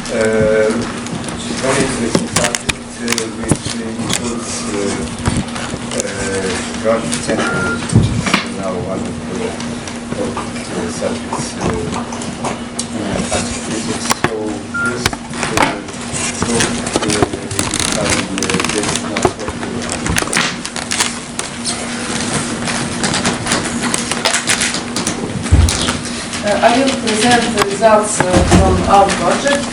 Jovanovic which includes project centers, which is now one of the subjects astrophysics. So first, I will present the results from our project.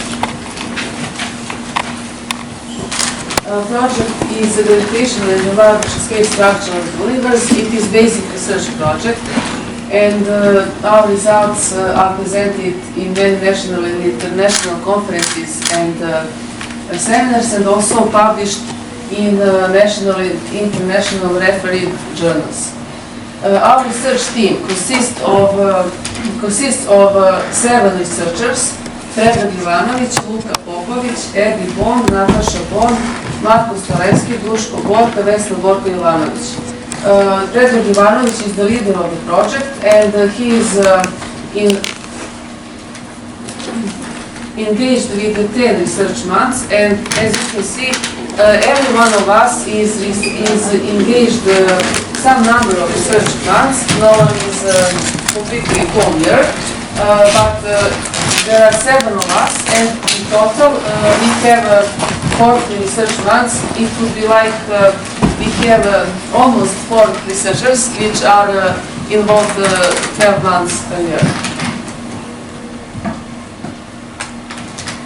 Our project is a gravitational and Jovanovic scale structure of the universe. It is a basic research project, and our results are presented in many national and international conferences and seminars, and also published in national and international refereed journals. Our research team consists of 7 researchers: Jovanovic, Luka Popovic, Edi Bond, Natasha Bond, Marko Stalevski, Duško Borka, Vesna Borka Jovanovic. Jovanovic is the leader of the project, and he is engaged with the 10 research months, and as you can see, every one of us is engaged some number of research months. No one is completely whole year, but there are 7 of us, and in total we have 40 research months. It would be like we have almost 4 researchers which are involved 12 months a year.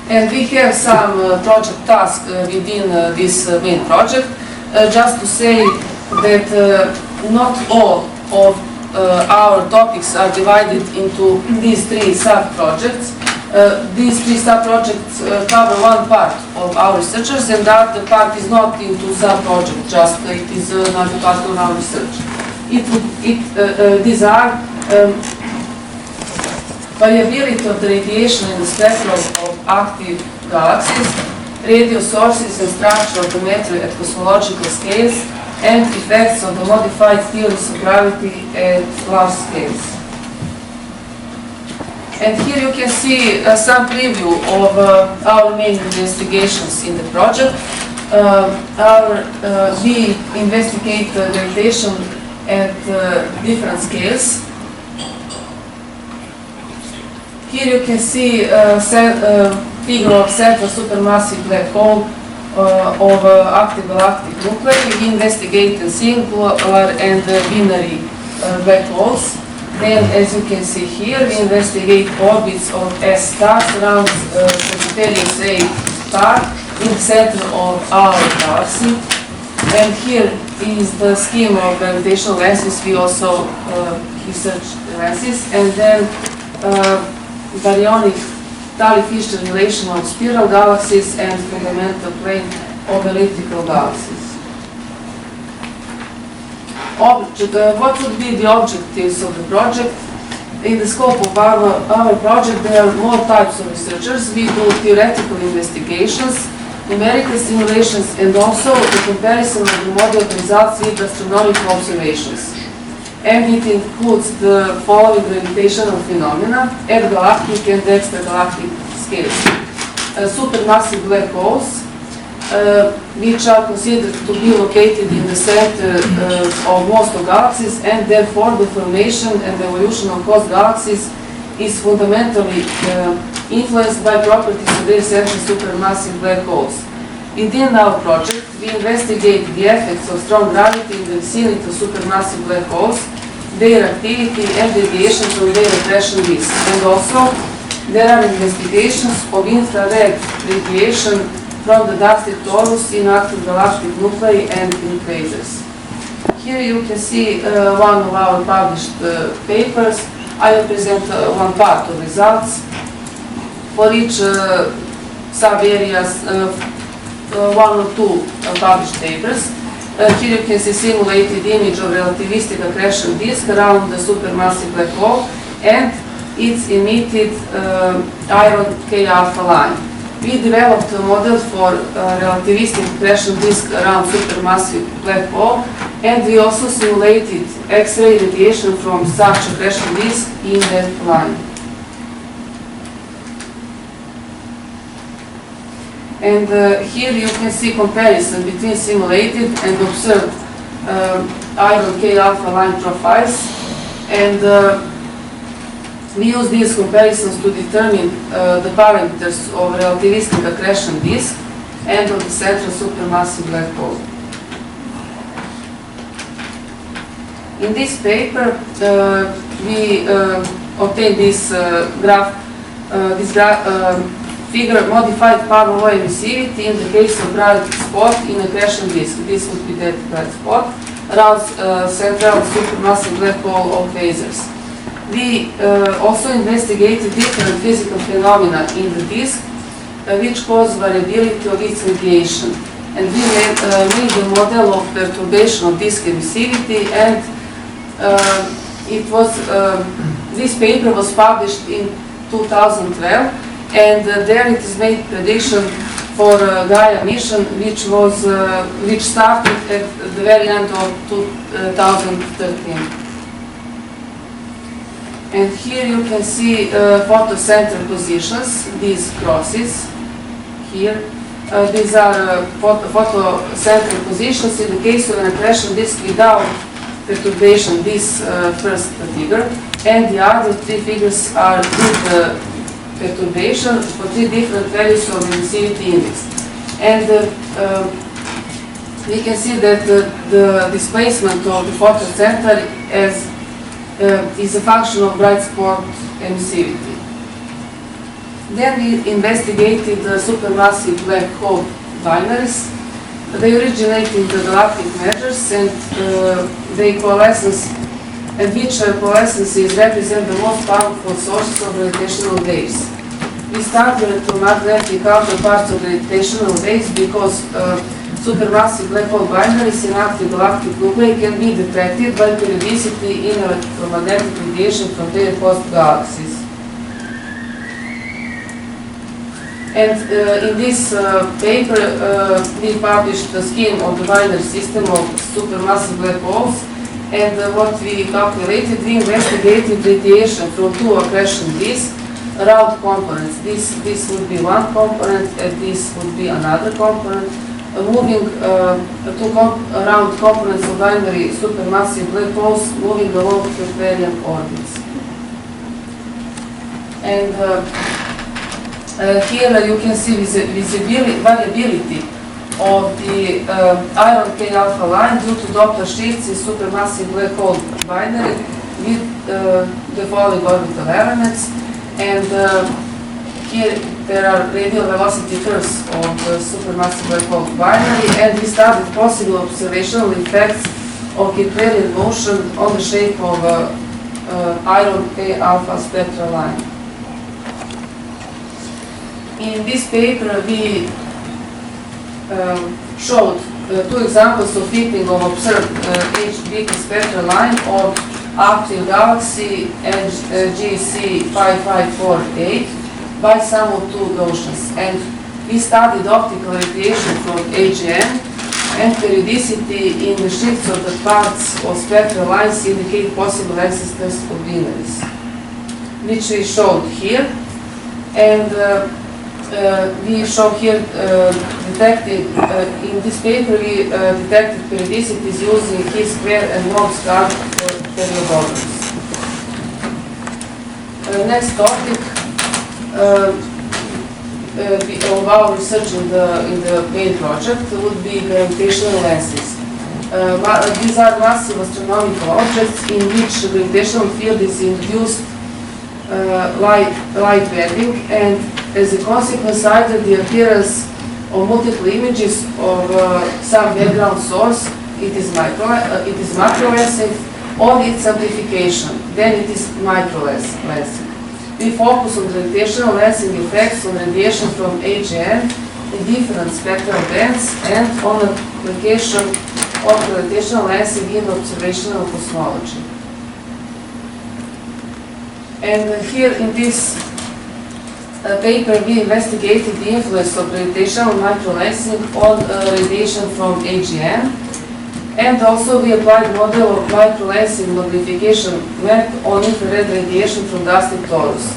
And we have some project tasks within this main project. Just to say that not all of our topics are divided into these 3 sub-projects. These 3 sub-projects cover one part of our researchers, and that the part is not into sub-project, just it is not a part of our research. These are variability of the radiation in the spectrum of active galaxies, radio sources and structure of the matter at cosmological scales, and effects of the modified theories of gravity at large scales. And here you can see some preview of our main investigations in the project. We investigate gravitation at different scales. Here you can see a figure of central supermassive black hole of active galactic nuclei. We investigate singular and binary black holes. Then, as you can see here, we investigate orbits of S stars around Sagittarius A star in the center of our galaxy. And here is the scheme of gravitational lenses. We also research lenses. And then baryonic Talley-Fisher relation of spiral galaxies and fundamental plane of elliptical galaxies. What would be the objectives of the project? In the scope of our project, there are more types of researchers. We do theoretical investigations, numerical simulations, and also the comparison of the modeled results with astronomical observations. And it includes the following gravitational phenomena at galactic and extragalactic scales. Supermassive black holes, which are considered to be located in the center of most of galaxies, and therefore the formation and evolution of host galaxies is fundamentally influenced by properties of their central supermassive black holes. Within our project, we investigate the effects of strong gravity in the vicinity of supermassive black holes, their activity and deviation from their accretion disk. And also, there are investigations of infrared radiation from the dusty torus in active galactic nuclei and in quasars. Here you can see one of our published papers. I will present one part of results. For each sub-areas, 1 or 2 published papers. Here you can see simulated image of relativistic accretion disk around the supermassive black hole and its emitted iron K-alpha line. We developed a model for relativistic accretion disk around supermassive black hole, and we also simulated X-ray radiation from such accretion disk in that line. And here you can see comparison between simulated and observed iron K alpha line profiles. And we use these comparisons to determine the parameters of relativistic accretion disk and of the central supermassive black hole. In this paper, we obtained this figure modified power law emissivity in the case of bright spot in accretion disk. This would be that bright spot around central supermassive black hole of phasors. We also investigated different physical phenomena in the disk which cause variability of its radiation. And we made a model of perturbation of disk emissivity, and this paper was published in 2012, and there it is made prediction for Gaia mission, which started at the very end of 2013. And here you can see photocenter positions, these crosses here. These are photocenter positions in the case of an accretion disk without perturbation, this first figure, and the other three figures are with perturbation for three different values of emissivity index. And we can see that the displacement of the photocenter is a function of bright spot emissivity. Then we investigated the supermassive black hole binaries. They originate in the galactic matters, and they coalescence, and which coalescences represent the most powerful sources of gravitational waves. We started to magnetic counterparts of gravitational waves because supermassive black hole binaries in active galactic nuclei can be detected by periodicity in electromagnetic radiation from their host galaxies. And in this paper, we published the scheme of the binary system of supermassive black holes, and what we calculated, we investigated radiation from two accretion disks around components. This would be one component, and this would be another component, moving around components of binary supermassive black holes, moving along Keplerian orbits. And here you can see variability of the iron K alpha line due to Doppler shifts in supermassive black hole binary with the following orbital elements. And here there are radial velocity curves of the supermassive black hole binary, and we studied possible observational effects of Keplerian motion on the shape of iron K alpha spectral line. In this paper, we showed two examples of fitting of observed H-beta spectral line of active galaxy GC 5548 by sum of two Gaussians. And we studied optical radiation from AGN, and periodicity in the shifts of the parts of spectral lines indicate possible existence of binaries, which we showed here. And we show here detecting, in this paper we detected periodicities using chi-square and log-star periodograms. Next topic of our research in the main project would be gravitational lenses. These are massive astronomical objects in which the gravitational field is induced light webbing, and as a consequence, either the appearance of multiple images of some background source, it is macrolensing, or its amplification, then it is microlensing. We focus on gravitational lensing effects on radiation from AGN in different spectral bands, and on application of gravitational lensing in observational cosmology. And here in this paper, we investigated the influence of gravitational microlensing on radiation from AGN, and also we applied model of microlensing magnification map on infrared radiation from dusty torus.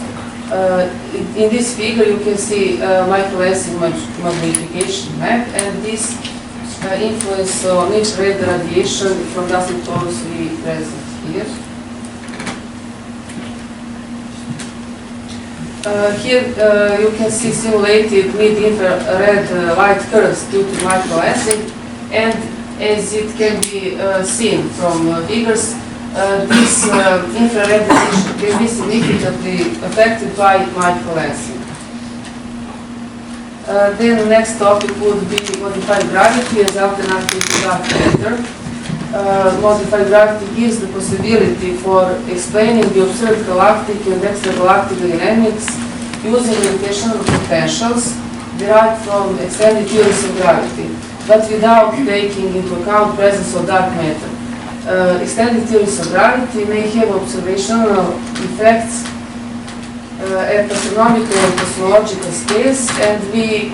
In this figure you can see microlensing magnification map, and this influence on infrared radiation from the asymptotically present here. Here you can see simulated mid-infrared light curves due to microlensing, and as it can be seen from figures, this infrared radiation can be significantly affected by microlensing. Then the next topic would be modified gravity as alternative to dark matter. Modified gravity gives the possibility for explaining the observed galactic and extragalactic dynamics using gravitational potentials derived from extended theories of gravity, but without taking into account presence of dark matter. Extended theories of gravity may have observational effects at astronomical and cosmological scales, and we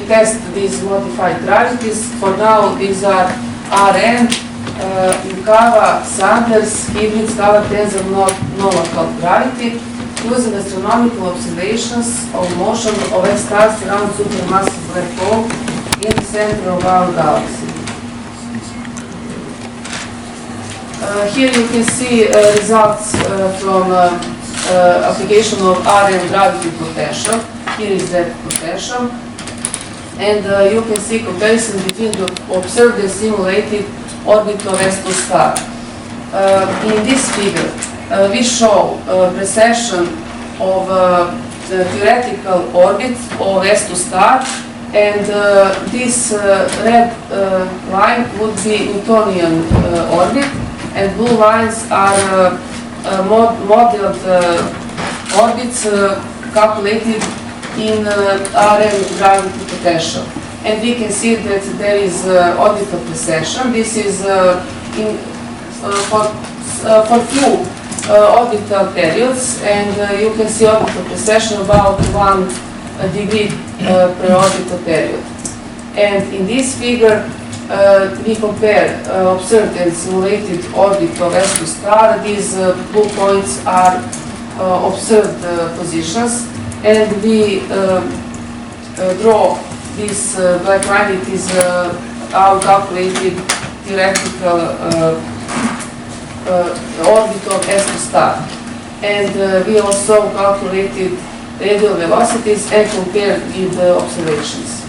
test these modified gravities. For now, these are RN, Yukawa, Sanders, Hibrid, scalar tensor non-local gravity, using astronomical observations of motion of X stars around supermassive black hole in the center of our galaxy. Here you can see results from application of RN gravity potential. Here is that potential, and you can see comparison between the observed and simulated orbit of S2 star. In this figure, we show precession of the theoretical orbit of S2 star, and this red line would be Newtonian orbit, and blue lines are modeled orbits calculated in RN gravity potential. And we can see that there is orbital precession. This is for few orbital periods, and you can see orbital precession about 1 degree per orbital period. And in this figure, we compare observed and simulated orbit of S2 star. These blue points are observed positions, and we draw this black line. It is our calculated theoretical orbit of S2 star. And we also calculated radial velocities and compared with the observations.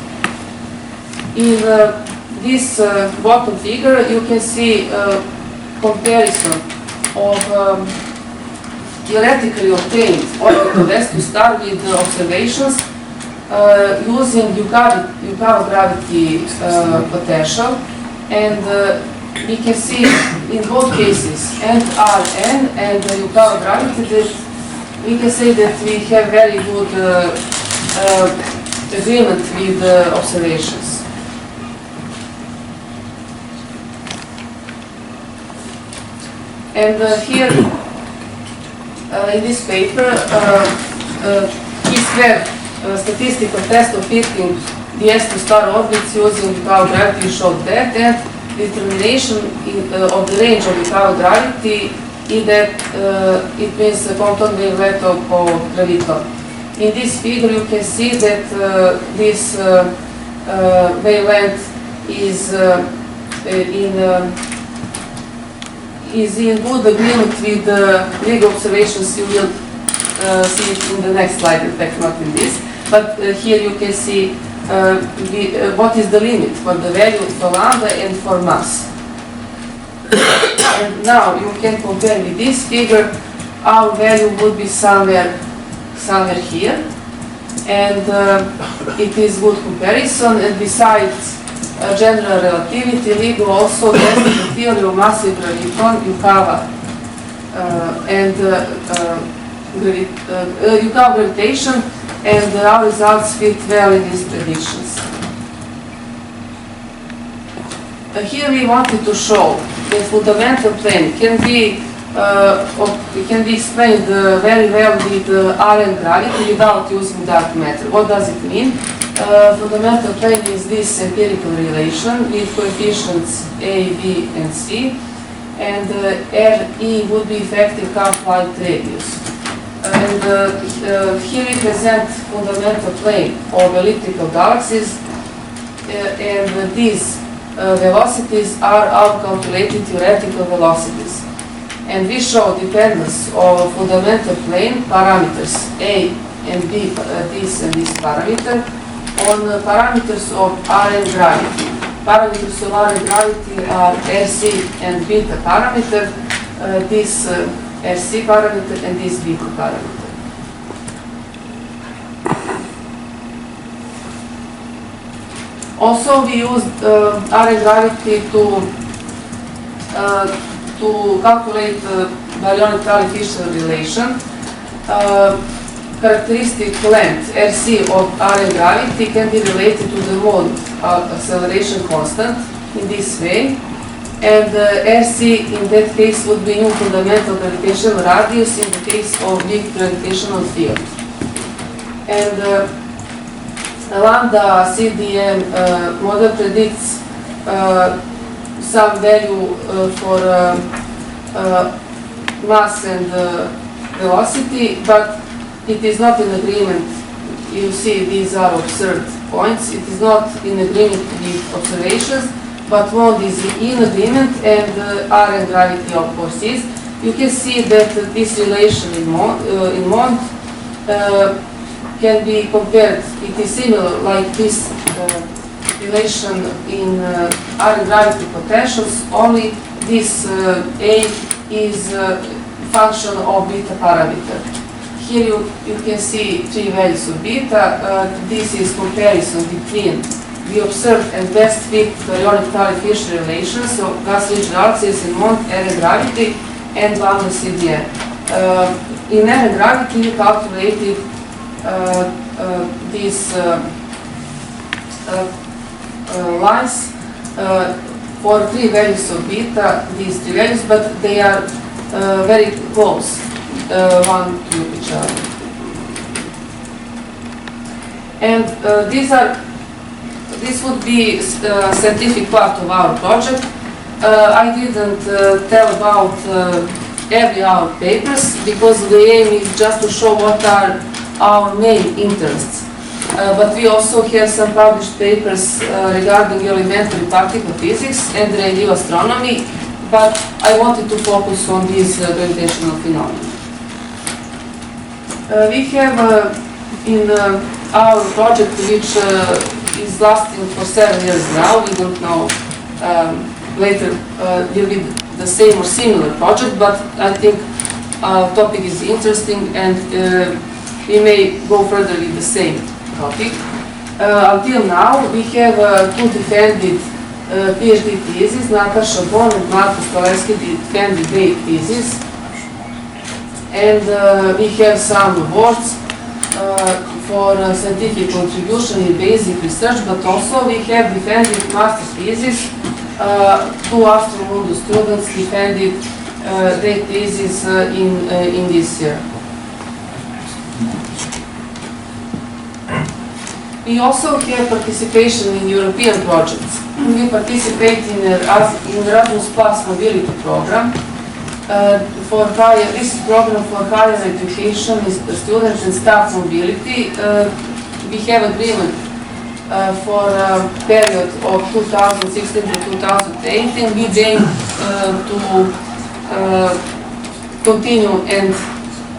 In this bottom figure, you can see comparison of theoretically obtained orbit of S2 star with the observations using Yukawa gravity potential, and we can see in both cases, and Rn and Yukawa gravity, that we can say that we have very good agreement with the observations. And here, in this paper, T-square statistical test of fitting the S2 star orbits using Yukawa gravity showed that, and determination of the range of Yukawa gravity is that it means quantum wavelet of graviton. In this figure, you can see that this wavelength is in good agreement with the big observations. You will see it in the next slide, in fact not in this, but here you can see what is the limit for the value for lambda and for mass. And now you can compare with this figure. Our value would be somewhere here, and it is good comparison. And besides general relativity, LIGO also tested the theory of massive graviton, Yukawa, and Yukawa gravitation, and our results fit well in these predictions. Here we wanted to show that fundamental plane can be explained very well with Rn gravity without using dark matter. What does it mean? Fundamental plane is this empirical relation with coefficients A, B, and C, and RE would be effective half-light radius. And here we present fundamental plane of elliptical galaxies, and these velocities are our calculated theoretical velocities. And we show dependence of fundamental plane parameters A and B, this and this parameter, on parameters of R and gravity. Parameters of R and gravity are RC and beta parameter, this RC parameter and this beta parameter. Also, we used R and gravity to calculate the baryonic-Fisher relation. Characteristic length RC of R and gravity can be related to the mode acceleration constant in this way, and RC in that case would be new fundamental gravitational radius in the case of big gravitational field. And lambda CDM model predicts some value for mass and velocity, but it is not in agreement. You see, these are observed points. It is not in agreement with observations, but mode is in agreement, and R and gravity of course is. You can see that this relation in mode can be compared. It is similar like this relation in R and gravity potentials, only this A is a function of beta parameter. Here you can see three values of beta. This is comparison between the observed and best fit baryonic-Fisher relations, so gas-rich galaxies in mode, R and gravity, and lambda CDM. In R and gravity, you calculated these lines for three values of beta, these three values, but they are very close one to each other. And this would be scientific part of our project. I didn't tell about every our papers, because the aim is just to show what are our main interests. But we also have some published papers regarding elementary particle physics and radio astronomy, but I wanted to focus on these gravitational phenomena. We have in our project, which is lasting for 7 years now, we don't know later will be the same or similar project, but I think our topic is interesting, and we may go further with the same topic. Until now, we have two defended PhD theses. Natasha Bon and Marko Stalevski defended their thesis, and we have some awards for scientific contribution in basic research, but also we have defended master thesis. Two Astromundo students defended their thesis in this year. We also have participation in European projects. We participate in Erasmus Plus mobility program. This program for higher education is student and staff mobility. We have agreement for a period of 2016 to 2018. We aim to continue and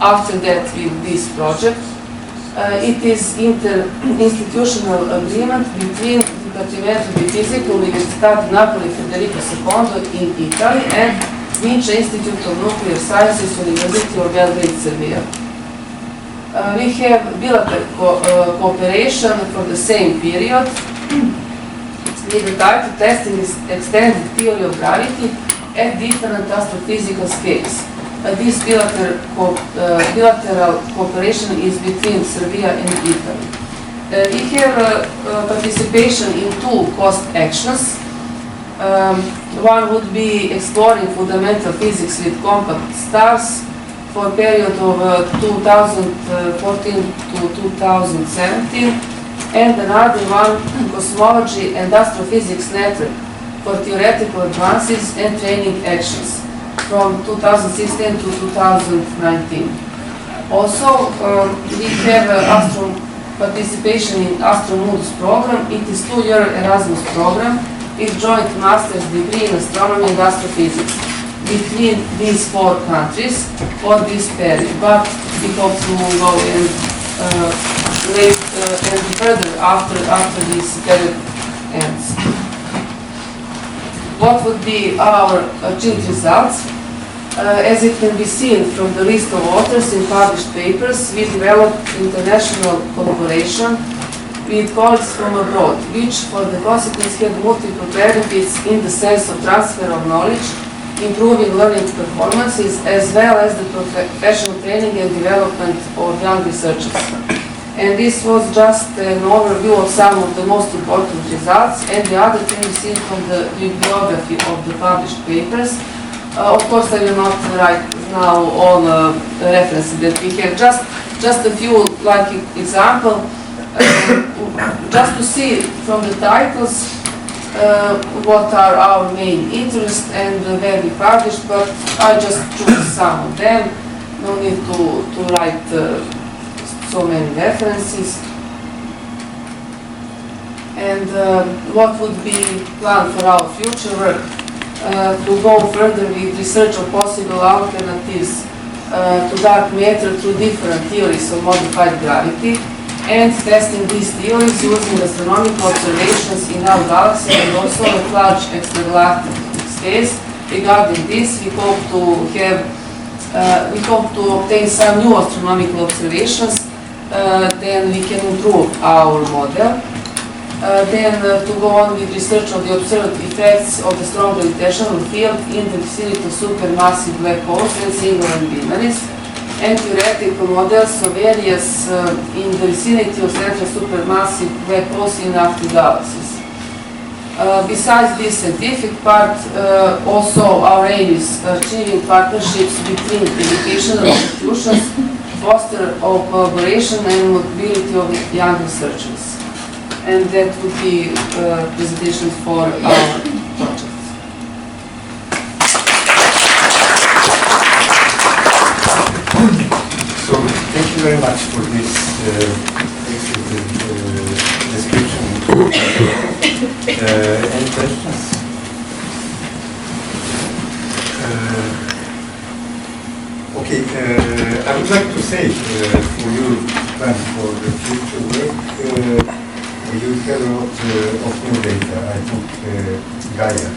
after that with this project. It is inter-institutional agreement between Dipartimento di Fisica, Università di Napoli Federico II in Italy, and Vinci Institute of Nuclear Sciences, University of Belgrade, Serbia. We have bilateral cooperation for the same period with the title Testing Extended Theory of Gravity at different astrophysical scales. This bilateral cooperation is between Serbia and Italy. We have participation in two cost actions. One would be exploring fundamental physics with compact stars for a period of 2014 to 2017, and another one, cosmology and astrophysics network for theoretical advances and training actions from 2016 to 2019. Also, we have participation in Astronoodles program. It is 2-year Erasmus program with joint master's degree in astronomy and astrophysics between these 4 countries for this period. But we hope to go and further after this period ends. What would be our achieved results? As it can be seen from the list of authors in published papers, we developed international collaboration with colleagues from abroad, which for the consequence had multiple benefits in the sense of transfer of knowledge, improving learning performances, as well as the professional training and development of young researchers. And this was just an overview of some of the most important results, and the other thing you see from the bibliography of the published papers. Of course, I will not write now all the references that we have, just a few like example, just to see from the titles what are our main interests and where we published, but I just choose some of them. No need to write so many references. And what would be planned for our future work? To go further with research of possible alternatives to dark matter through different theories of modified gravity, and testing these theories using astronomical observations in our galaxy and also at large extragalactic scales. Regarding this, we hope to obtain some new astronomical observations, then we can improve our model. Then to go on with research of the observed effects of the strong gravitational field in the vicinity of supermassive black holes and singular binaries, and theoretical models of areas in the vicinity of central supermassive black holes in active galaxies. Besides this scientific part, also our aim is achieving partnerships between educational institutions, foster of collaboration and mobility of young researchers. And that would be presentations for our projects. So thank you very much for this excellent description. Any questions? Okay, I would like to say for your plan for the future work, you have a lot of new data. I think Gaia.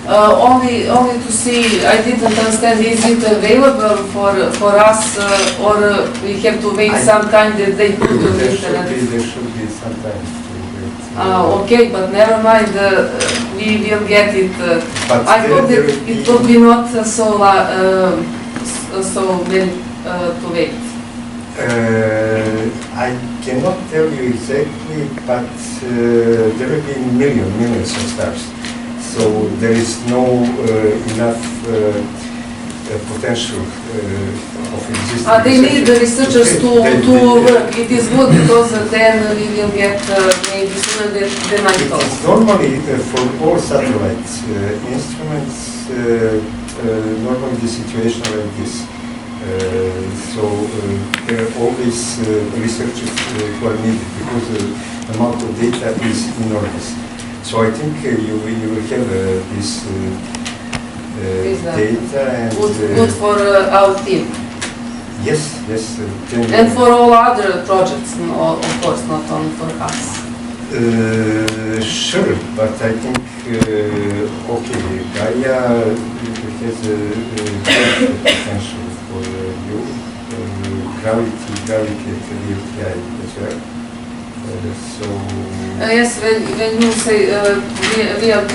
Only to see, I didn't understand, is it available for us or we have to wait some time that they put on the internet? There should be some time to wait. Okay, but never mind, we will get it. But I thought that it would be not so many to wait. I cannot tell you exactly, but there will be millions of stars. So there is no enough potential of existing. They need the researchers to work. It is good because then we will get maybe sooner than I thought. It's normally for all satellite instruments, normally the situation like this. So there are always researchers who are needed because the amount of data is enormous. So I think you will have this data and good for our team. Yes. And for all other projects, of course, not only for us. Sure, but I think okay, Gaia has a great potential for you. Gravity at the VLTI as well. Yes, when you say VLT,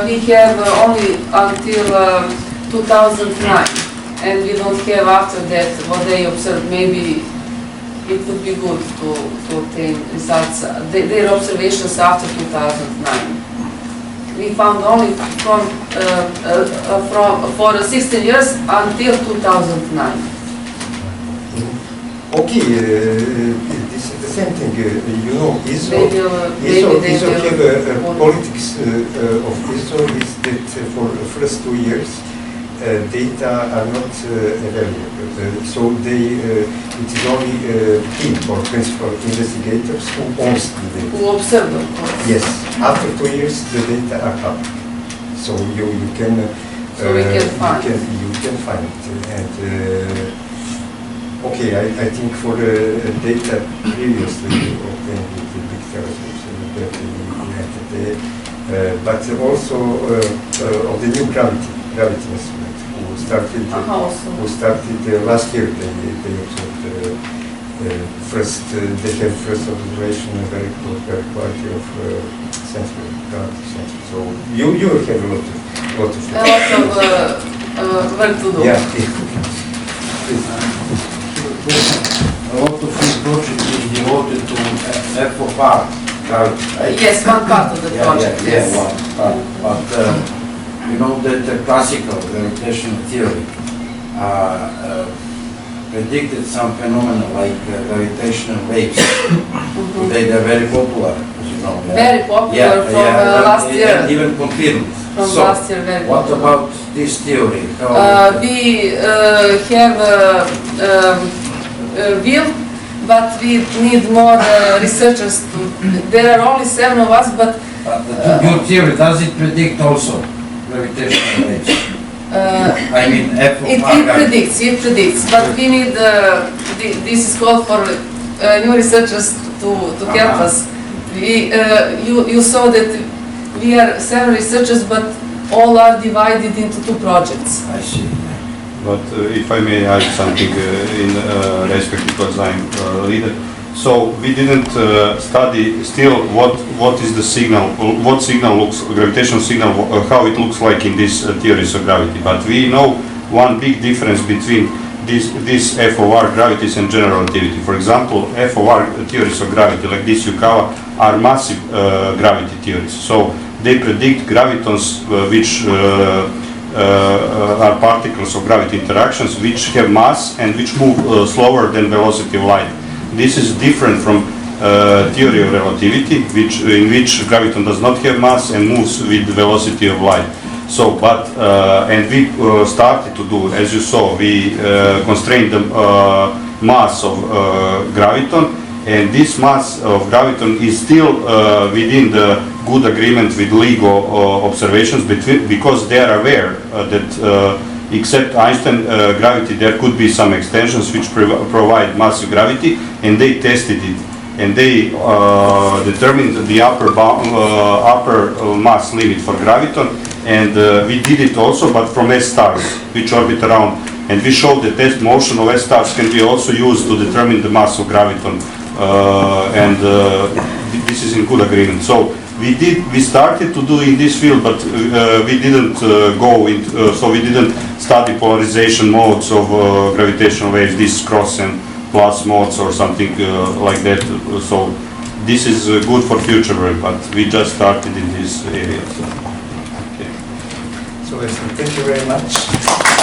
we have only until 2009, and we don't have after that what they observed. Maybe it would be good to obtain results, their observations after 2009. We found only for 16 years until 2009. Okay, this is the same thing. You know, ISO have a politics of ISO is that for the first 2 years data are not available. So it is only team or principal investigators who owns the data. Who observe them? Yes, after 2 years the data are public. So you can So we can find. you can find it. And okay, I think for the data previously obtained with the big telescopes that we had, but also of the new gravity instrument who started last year. They observed first. They have first observation very quality of gravity sensor. So you have a lot of work to do. yeah. A lot of this project is devoted to FOR gravity, right? Yes, one part of the project, yes. one part. But you know that the classical gravitational theory predicted some phenomena like gravitational waves. Today they're very popular, as you know. Very popular from last year. And even confirmed. From So, last year, very what popular. about this theory? We have will, but we need more researchers. There are only 7 of us, but Your theory, does it predict also gravitational waves? I mean, it predicts, but we need, this is called for new researchers to help us. You saw that we are 7 researchers, but all are divided into 2 projects. I see. But if I may add something in respect, because I'm leader. So we didn't study still what is the signal, what signal looks, gravitational signal, how it looks like in these theories of gravity. But we know one big difference between these FOR gravities and general relativity. For example, FOR theories of gravity like this Yukawa are massive gravity theories. So they predict gravitons which are particles of gravity interactions which have mass and which move slower than velocity of light. This is different from theory of relativity, in which graviton does not have mass and moves with the velocity of light. So, but and we started to do, as you saw, we constrained the mass of graviton, and this mass of graviton is still within the good agreement with LIGO observations, because they are aware that except Einstein gravity there could be some extensions which provide massive gravity, and they tested it, and they determined the upper mass limit for graviton, and we did it also, but from S-stars which orbit around, and we showed that test motion of S-stars can be also used to determine the mass of graviton, and this is in good agreement. So we started to do in this field, but we didn't go into, so we didn't study polarization modes of gravitational waves, these cross and plus modes or something like that. So this is good for future work, but we just started in this area. So, okay. So thank you very much.